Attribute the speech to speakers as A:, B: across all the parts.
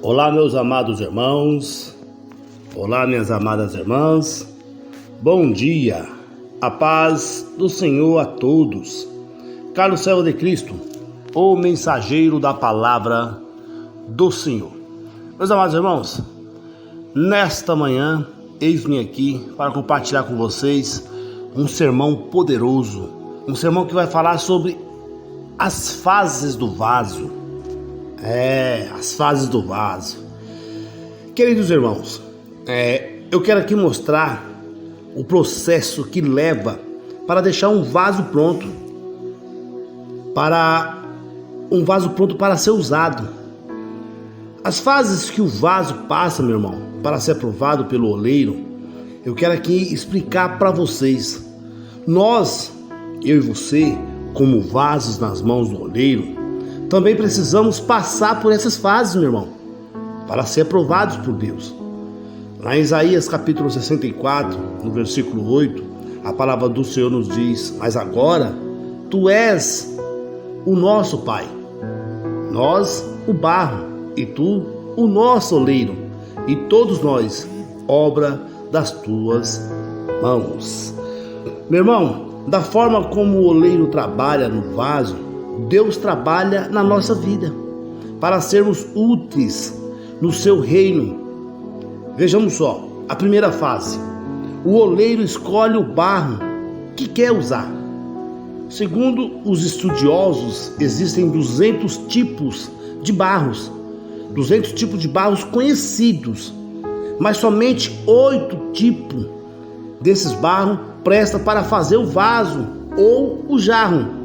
A: Olá, meus amados irmãos. Olá, minhas amadas irmãs. Bom dia. A paz do Senhor a todos. Carlos Servo de Cristo, o mensageiro da palavra do Senhor. Meus amados irmãos, nesta manhã, eis-me aqui para compartilhar com vocês um sermão poderoso. Um sermão que vai falar sobre as fases do vaso. As fases do vaso. Queridos irmãos, eu quero aqui mostrar o processo que leva para deixar um vaso pronto, para ser usado. As fases que o vaso passa, meu irmão, para ser aprovado pelo oleiro, eu quero aqui explicar para vocês. Nós, eu e você, como vasos nas mãos do oleiro, também precisamos passar por essas fases, meu irmão, para ser aprovados por Deus. Lá em Isaías capítulo 64, no versículo 8, a palavra do Senhor nos diz: mas agora tu és o nosso Pai, nós o barro e tu o nosso oleiro, e todos nós obra das tuas mãos. Meu irmão, da forma como o oleiro trabalha no vaso, Deus trabalha na nossa vida para sermos úteis no seu reino. Vejamos só, a primeira fase: o oleiro escolhe o barro que quer usar. Segundo os estudiosos, existem 200 tipos de barros, 200 tipos de barros conhecidos, mas somente 8 tipos desses barros prestam para fazer o vaso ou o jarro.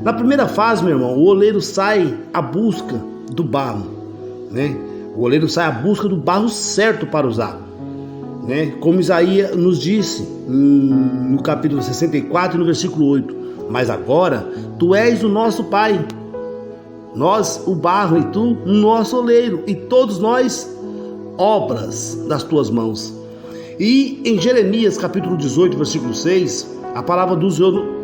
A: Na primeira fase, meu irmão, o oleiro sai à busca do barro, né? O oleiro sai à busca do barro certo para usar, né? Como Isaías nos disse no capítulo 64, no versículo 8: mas agora tu és o nosso Pai, nós o barro e tu o nosso oleiro, e todos nós obras das tuas mãos. E em Jeremias capítulo 18, versículo 6, a palavra do Senhor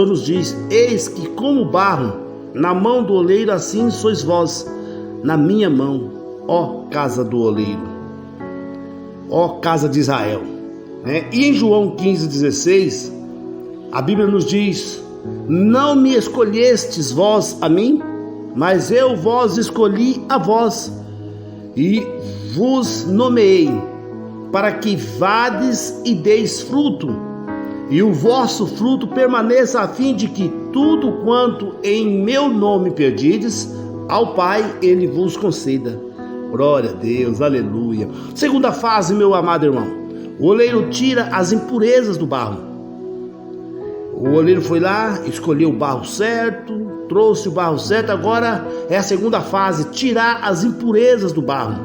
A: nos diz: eis que como barro na mão do oleiro, assim sois vós na minha mão, ó casa do oleiro, ó casa de Israel, né? E em João 15,16, a Bíblia nos diz: não me escolhestes vós a mim, mas eu vos escolhi a vós, e vos nomeei, para que vades e deis fruto, e o vosso fruto permaneça, a fim de que tudo quanto em meu nome pedides ao Pai, Ele vos conceda. Glória a Deus, aleluia. Segunda fase, meu amado irmão: o oleiro tira as impurezas do barro. O oleiro foi lá, escolheu o barro certo, trouxe o barro certo. Agora é a segunda fase: tirar as impurezas do barro,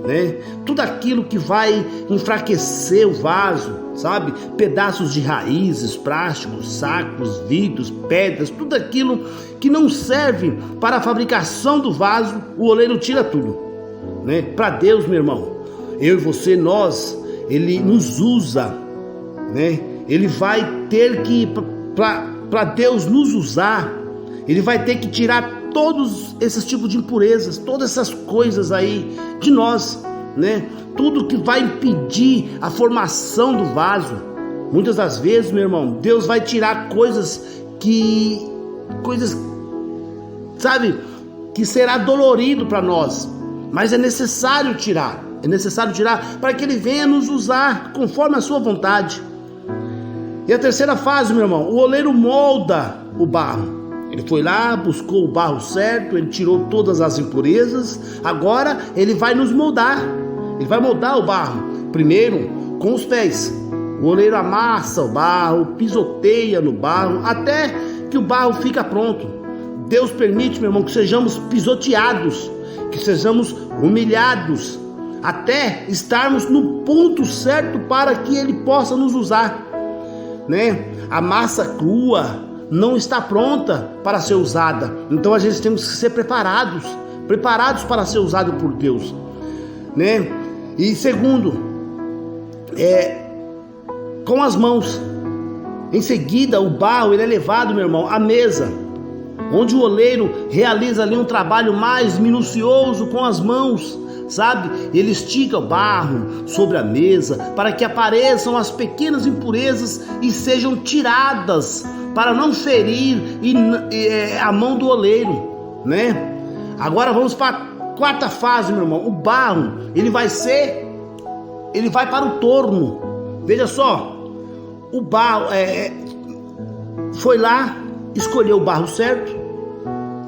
A: né? Tudo aquilo que vai enfraquecer o vaso, sabe? Pedaços de raízes, plásticos, sacos, vidros, pedras, tudo aquilo que não serve para a fabricação do vaso, o oleiro tira tudo, né? Para Deus, meu irmão, eu e você, Ele nos usa, né? Ele vai ter que, para Deus nos usar, Ele vai ter que tirar todos esses tipos de impurezas, todas essas coisas aí de nós, né? Tudo que vai impedir a formação do vaso. Muitas das vezes, meu irmão, Deus vai tirar coisas, sabe, que será dolorido para nós, mas é necessário tirar para que Ele venha nos usar conforme a sua vontade. E a terceira fase, meu irmão, o oleiro molda o barro. Ele foi lá, buscou o barro certo, ele tirou todas as impurezas. Agora ele vai nos moldar. Ele vai moldar o barro. Primeiro, com os pés. O oleiro amassa o barro, pisoteia no barro, até que o barro fica pronto. Deus permite, meu irmão, que sejamos pisoteados, que sejamos humilhados, até estarmos no ponto certo para que Ele possa nos usar, né? A massa crua não está pronta para ser usada. Então a gente tem que ser preparados para ser usado por Deus, né? E segundo, com as mãos. Em seguida, o barro ele é levado, meu irmão, à mesa, onde o oleiro realiza ali um trabalho mais minucioso com as mãos, sabe? Ele estica o barro sobre a mesa para que apareçam as pequenas impurezas e sejam tiradas para não ferir a mão do oleiro, né? Agora vamos para a quarta fase, meu irmão. O barro, ele vai para o torno. Veja só, o barro foi lá, escolheu o barro certo,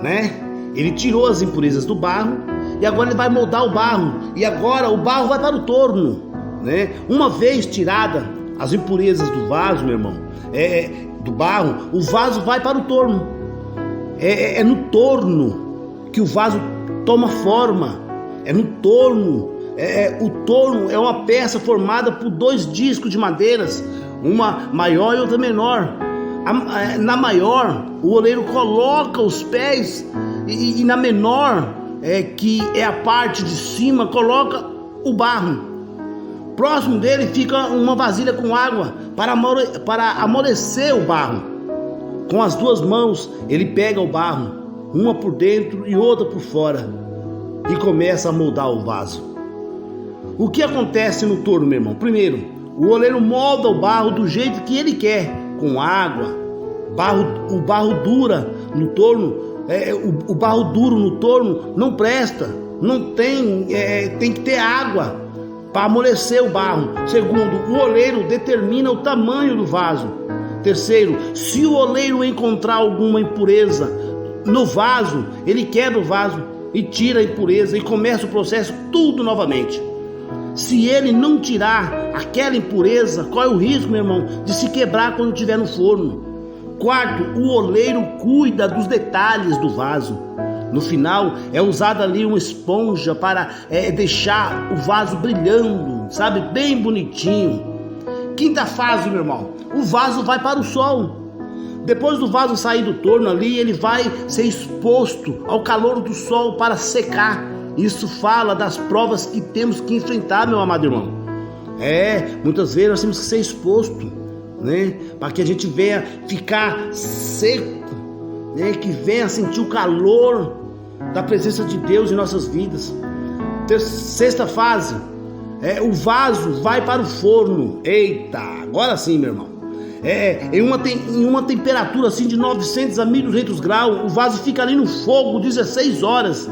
A: né? Ele tirou as impurezas do barro e agora ele vai moldar o barro. E agora o barro vai para o torno, né? Uma vez tirada as impurezas do vaso, meu irmão, do barro, o vaso vai para o torno. É no torno que o vaso toma forma. É no torno. O torno é uma peça formada por 2 discos de madeiras, uma maior e outra menor. Na maior, o oleiro coloca os pés e na menor, que é a parte de cima, coloca o barro. Próximo dele fica uma vasilha com água para amolecer o barro. Com as 2 mãos, ele pega o barro, uma por dentro e outra por fora, e começa a moldar o vaso. O que acontece no torno, meu irmão? Primeiro, o oleiro molda o barro do jeito que ele quer, com água. O barro dura no torno, o barro duro no torno não presta, não tem, tem que ter água para amolecer o barro. Segundo, o oleiro determina o tamanho do vaso. Terceiro, se o oleiro encontrar alguma impureza no vaso, ele quebra o vaso e tira a impureza e começa o processo tudo novamente. Se ele não tirar aquela impureza, qual é o risco, meu irmão? De se quebrar quando estiver no forno. Quarto, o oleiro cuida dos detalhes do vaso. No final, é usada ali uma esponja para deixar o vaso brilhando, sabe? Bem bonitinho. Quinta fase, meu irmão. O vaso vai para o sol. Depois do vaso sair do torno ali, ele vai ser exposto ao calor do sol para secar. Isso fala das provas que temos que enfrentar, meu amado irmão. Muitas vezes nós temos que ser exposto, né? Para que a gente venha ficar seco, né? Que venha sentir o calor da presença de Deus em nossas vidas. Sexta fase, o vaso vai para o forno. Eita, agora sim, meu irmão. Em uma temperatura assim de 900 a 1200 graus, o vaso fica ali no fogo 16 horas.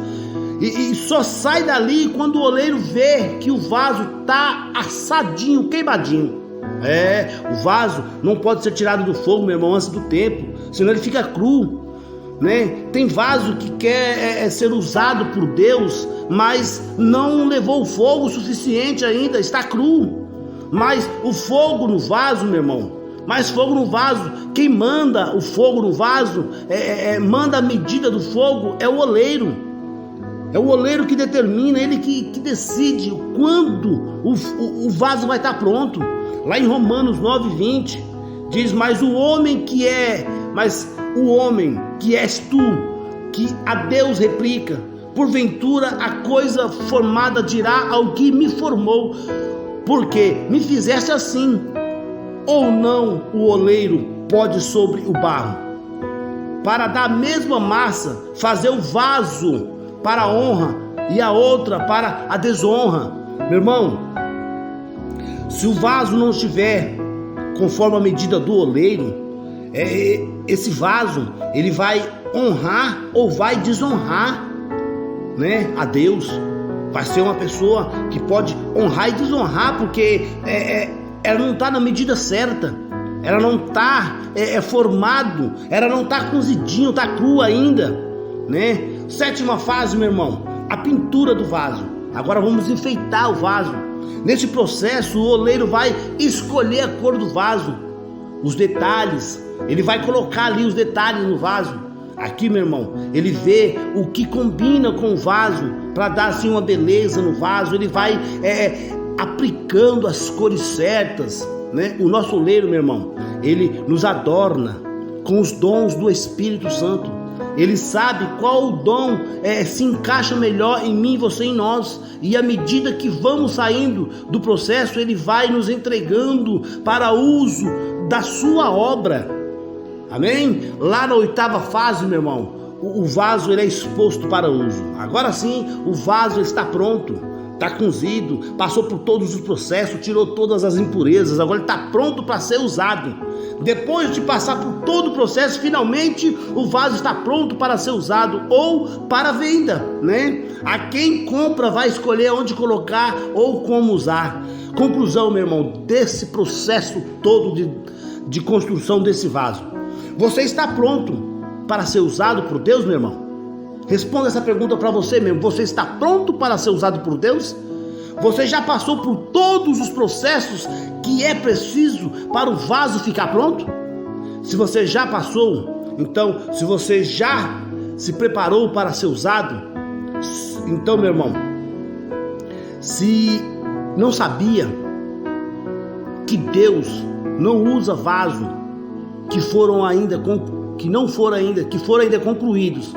A: E só sai dali quando o oleiro vê que o vaso está assadinho, queimadinho. O vaso não pode ser tirado do fogo, meu irmão, antes do tempo, senão ele fica cru, né? Tem vaso que quer ser usado por Deus, mas não levou o fogo suficiente ainda, está cru. Mas o fogo no vaso, meu irmão, quem manda o fogo no vaso, manda a medida do fogo, é o oleiro. É o oleiro que determina, ele que decide quando o vaso vai estar pronto. Lá em Romanos 9:20 diz: mas o homem que és tu, que a Deus replica, porventura a coisa formada dirá ao que me formou, porque me fizeste assim. Ou não o oleiro pode sobre o barro, para da mesma massa fazer o vaso para a honra e a outra para a desonra. Meu irmão, se o vaso não estiver conforme a medida do oleiro, esse vaso ele vai honrar ou vai desonrar, né, a Deus. Vai ser uma pessoa que pode honrar e desonrar, porque ela não está na medida certa, ela não está formado, ela não está cozidinho, está cru ainda, né? Sétima fase, meu irmão, a pintura do vaso. Agora vamos enfeitar o vaso. Nesse processo, o oleiro vai escolher a cor do vaso, os detalhes. Ele vai colocar ali os detalhes no vaso. Aqui, meu irmão, ele vê o que combina com o vaso para dar assim uma beleza no vaso. Ele vai aplicando as cores certas, né? O nosso oleiro, meu irmão, ele nos adorna com os dons do Espírito Santo. Ele sabe qual o dom se encaixa melhor em mim, você, em nós. E à medida que vamos saindo do processo, ele vai nos entregando para uso da sua obra. Amém? Lá na oitava fase, meu irmão, o vaso ele é exposto para uso. Agora sim, o vaso está pronto. está cozido, passou por todos os processos, tirou todas as impurezas, agora ele está pronto para ser usado. Depois de passar por todo o processo, finalmente o vaso está pronto para ser usado ou para venda, né? A quem compra vai escolher onde colocar ou como usar. Conclusão, meu irmão, desse processo todo de construção desse vaso. Você está pronto para ser usado por Deus, meu irmão? Responda essa pergunta para você mesmo. Você está pronto para ser usado por Deus? Você já passou por todos os processos que é preciso para o vaso ficar pronto? Se você já passou, então, se você já se preparou para ser usado, então, meu irmão, se não sabia que Deus não usa vaso que foram ainda concluídos.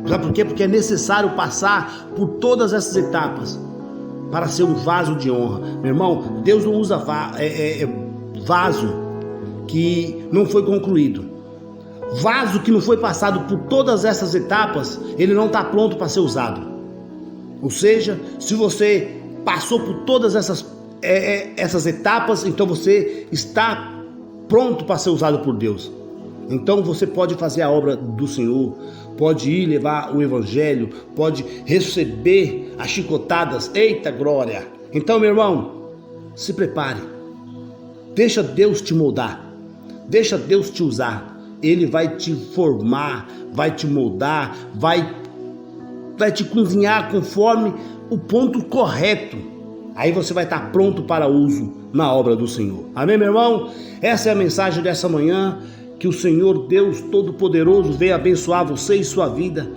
A: Sabe por quê? Porque é necessário passar por todas essas etapas para ser um vaso de honra. Meu irmão, Deus não usa vaso que não foi concluído. Vaso que não foi passado por todas essas etapas, ele não está pronto para ser usado. Ou seja, se você passou por todas essas etapas, então você está pronto para ser usado por Deus. Então você pode fazer a obra do Senhor, pode ir levar o evangelho, pode receber as chicotadas. Eita glória! Então, meu irmão, se prepare. Deixa Deus te moldar. Deixa Deus te usar. Ele vai te formar, vai te moldar, vai te cozinhar conforme o ponto correto. Aí você vai estar pronto para uso na obra do Senhor. Amém, meu irmão? Essa é a mensagem dessa manhã. Que o Senhor Deus Todo-Poderoso venha abençoar você e sua vida.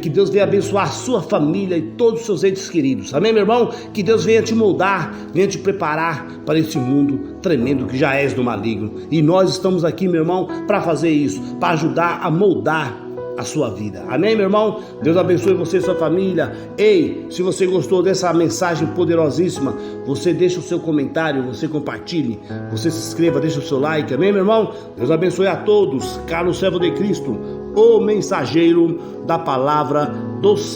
A: Que Deus venha abençoar a sua família e todos os seus entes queridos. Amém, meu irmão? Que Deus venha te moldar, venha te preparar para esse mundo tremendo que já és do maligno. E nós estamos aqui, meu irmão, para fazer isso, para ajudar a moldar a sua vida. Amém, meu irmão? Deus abençoe você e sua família. Ei, se você gostou dessa mensagem poderosíssima, você deixa o seu comentário, você compartilhe, você se inscreva, deixa o seu like. Amém, meu irmão? Deus abençoe a todos. Carlos, servo de Cristo, o mensageiro da palavra do Senhor.